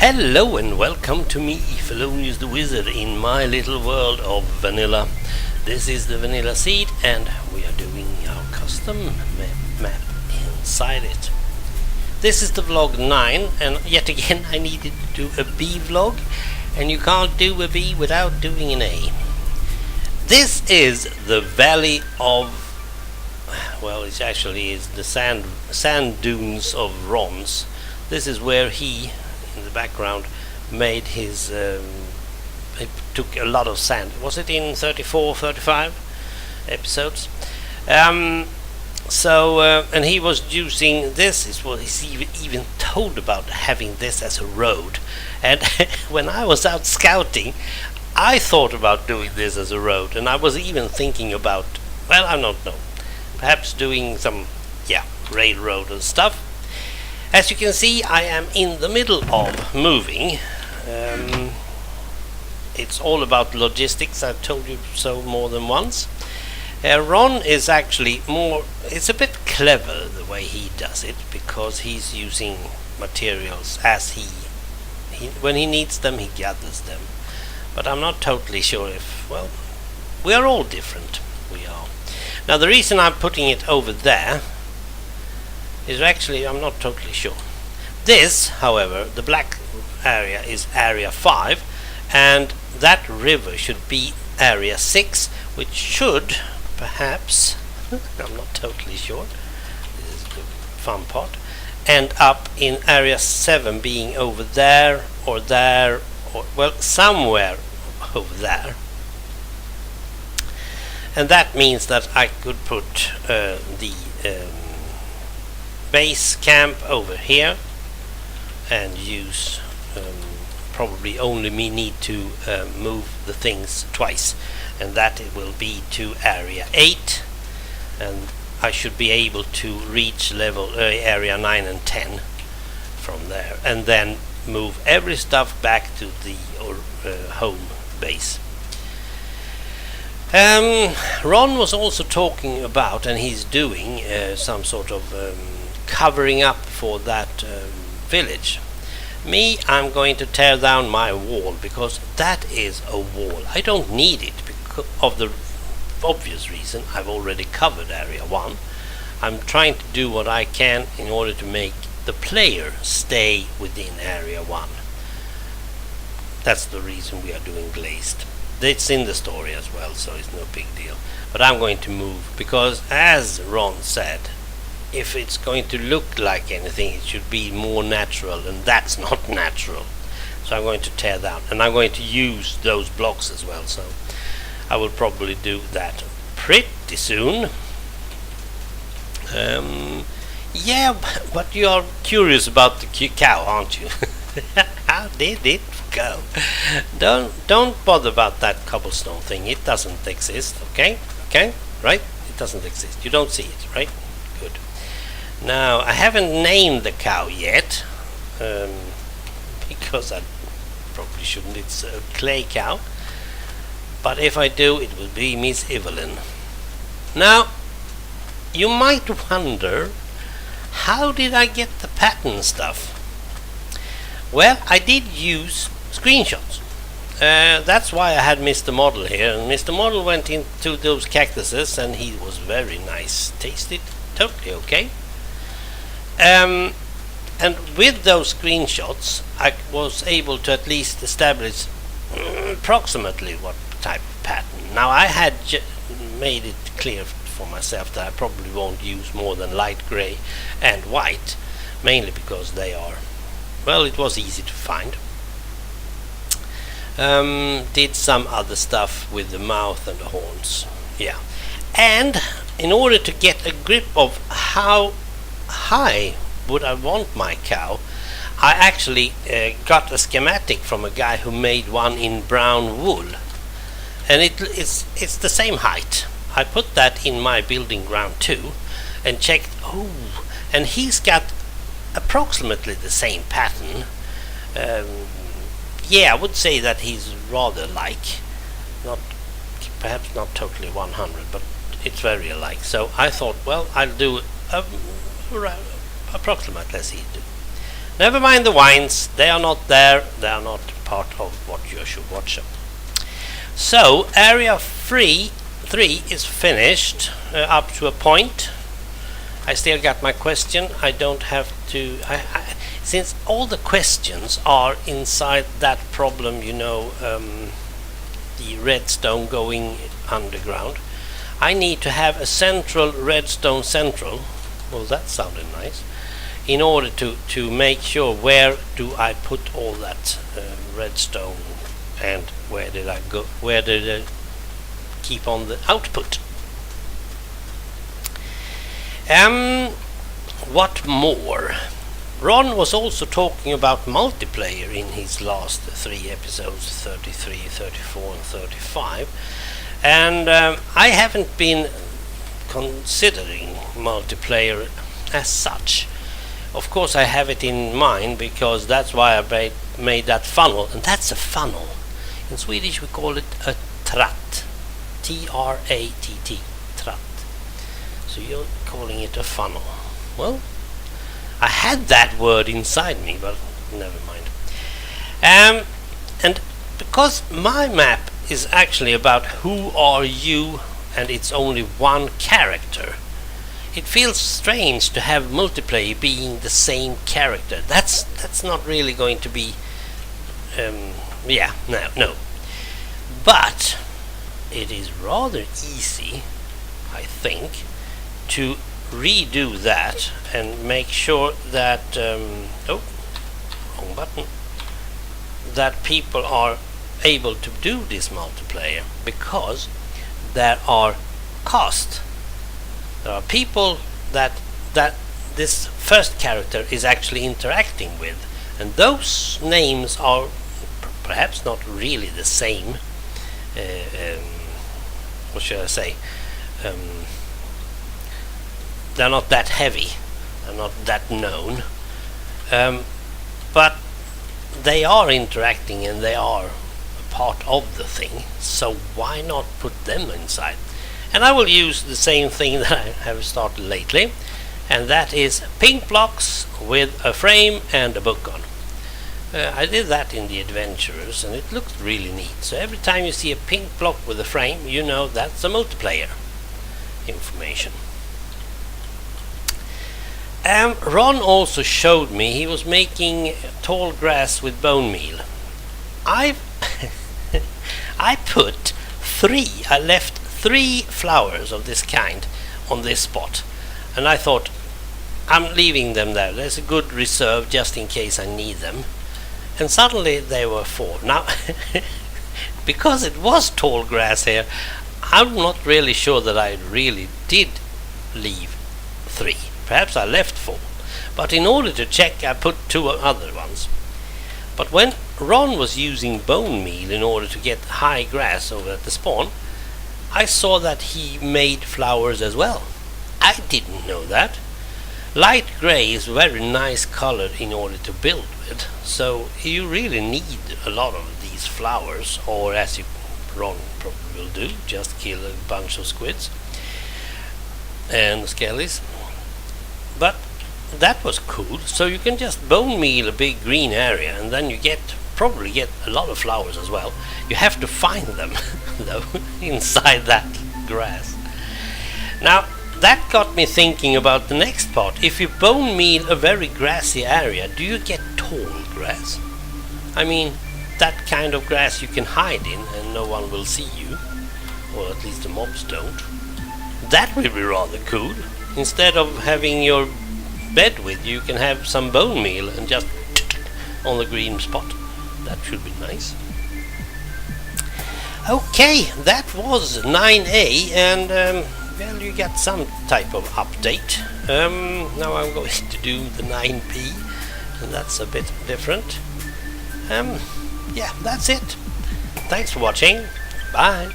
Hello and welcome to me, Fellonius the Wizard, in my little world of vanilla. This is the vanilla seed and we are doing our custom map inside it. This is the vlog 9 and yet again I needed to do a B vlog, and you can't do a B without doing an A. This is the valley of, well, it actually is the sand dunes of Rons. This is where he, in the background, made his he took a lot of sand. Was it in 35 episodes? And he was using this, is what he's even told about having this as a road. And when I was out scouting, I thought about doing this as a road, and I was even thinking about, well, I don't know, perhaps doing some railroad and stuff. As you can see, I am in the middle of moving. It's all about logistics. I've told you so more than once. Ron is actually it's a bit clever the way he does it, because he's using materials as when he needs them, he gathers them. But I'm not totally sure if, well, we are all different. We are. Now the reason I'm putting it over there is actually, I'm not totally sure. This, however, the black area is area 5, and that river should be area 6, which should perhaps, I'm not totally sure, this is the fun part, end up in area 7, being over there, or well, somewhere over there. And that means that I could put the base camp over here and use probably only need to move the things twice, and that it will be to area 8, and I should be able to reach level area 9 and 10 from there, and then move every stuff back to the home base. Ron was also talking about, and he's doing some sort of covering up for that village. Me, I'm going to tear down my wall, because that is a wall. I don't need it because of the obvious reason I've already covered area 1. I'm trying to do what I can in order to make the player stay within area 1. That's the reason we are doing glazed. It's in the story as well, so it's no big deal. But I'm going to move, because as Ron said, if it's going to look like anything, it should be more natural, and that's not natural. So I'm going to tear down, and I'm going to use those blocks as well, so I will probably do that pretty soon. Yeah, but you are curious about the cow, aren't you? How did it go? Don't bother about that cobblestone thing. It doesn't exist. Okay, right? It doesn't exist. You don't see it, right? Good. Now I haven't named the cow yet, because I probably shouldn't. It's a clay cow, but if I do, it will be Miss Evelyn. Now you might wonder, how did I get the pattern stuff? Well, I did use screenshots. That's why I had Mr. Model here, and Mr. Model went into those cactuses and he was very nice. Tasted totally okay. And with those screenshots I was able to at least establish approximately what type of pattern. Now I had made it clear for myself that I probably won't use more than light grey and white, mainly because they are, well, it was easy to find. Did some other stuff with the mouth and the horns, yeah. And in order to get a grip of how high would I want my cow, I actually got a schematic from a guy who made one in brown wool, and it's the same height. I put that in my building ground too and checked, and he's got approximately the same pattern. Yeah, I would say that he's rather like, perhaps not totally 100, but it's very alike. So I thought, well, I'll do approximately as he do. Never mind the wines, they are not there, they are not part of what you should watch. So area 3 is finished up to a point. I still got my question. I don't have to, since all the questions are inside that problem, you know, the redstone going underground, I need to have a central redstone central. Well, that sounded nice. In order to make sure where do I put all that redstone, and where did I go? Where did I keep on the output? What more? Ron was also talking about multiplayer in his last 3 episodes, 33, 34 and 35, and I haven't been considering multiplayer as such. Of course I have it in mind, because that's why I made that funnel, and that's a funnel. In Swedish we call it a tratt. T-R-A-T-T, tratt. So you're calling it a funnel. Well, I had that word inside me, but never mind. And because my map is actually about who are you, and it's only one character, it feels strange to have multiplayer being the same character. That's not really going to be no. But it is rather easy, I think, to redo that and make sure that wrong button, that people are able to do this multiplayer, because there are costs. There are people that this first character is actually interacting with, and those names are perhaps not really the same. What should I say? They're not that heavy, they're not that known, but they are interacting and they are a part of the thing, so why not put them inside? And I will use the same thing that I have started lately, and that is pink blocks with a frame and a book on. I did that in the Adventurers, and it looked really neat. So every time you see a pink block with a frame, you know that's a multiplayer information. Ron also showed me he was making tall grass with bone meal. I left 3 flowers of this kind on this spot, and I thought, I'm leaving them there. There's a good reserve just in case I need them. And suddenly there were 4. Now, because it was tall grass here, I'm not really sure that I really did leave 3. Perhaps I left 4. But in order to check, I put 2 other ones. But when Ron was using bone meal in order to get high grass over at the spawn, I saw that he made flowers as well. I didn't know that. Light grey is a very nice color in order to build with, so you really need a lot of these flowers, or as Ron probably will do, just kill a bunch of squids and skellies. But that was cool, so you can just bone meal a big green area, and then you probably get a lot of flowers as well. You have to find them though inside that grass. Now that got me thinking about the next part. If you bone meal a very grassy area, do you get tall grass? I mean, that kind of grass you can hide in and no one will see you, or at least the mobs don't. That will be rather cool. Instead of having your bed with you, can have some bone meal and just on the green spot. That should be nice. Okay, that was 9A, and well, you got some type of update. Now I'm going to do the 9P, and that's a bit different. Yeah, that's it. Thanks for watching. Bye.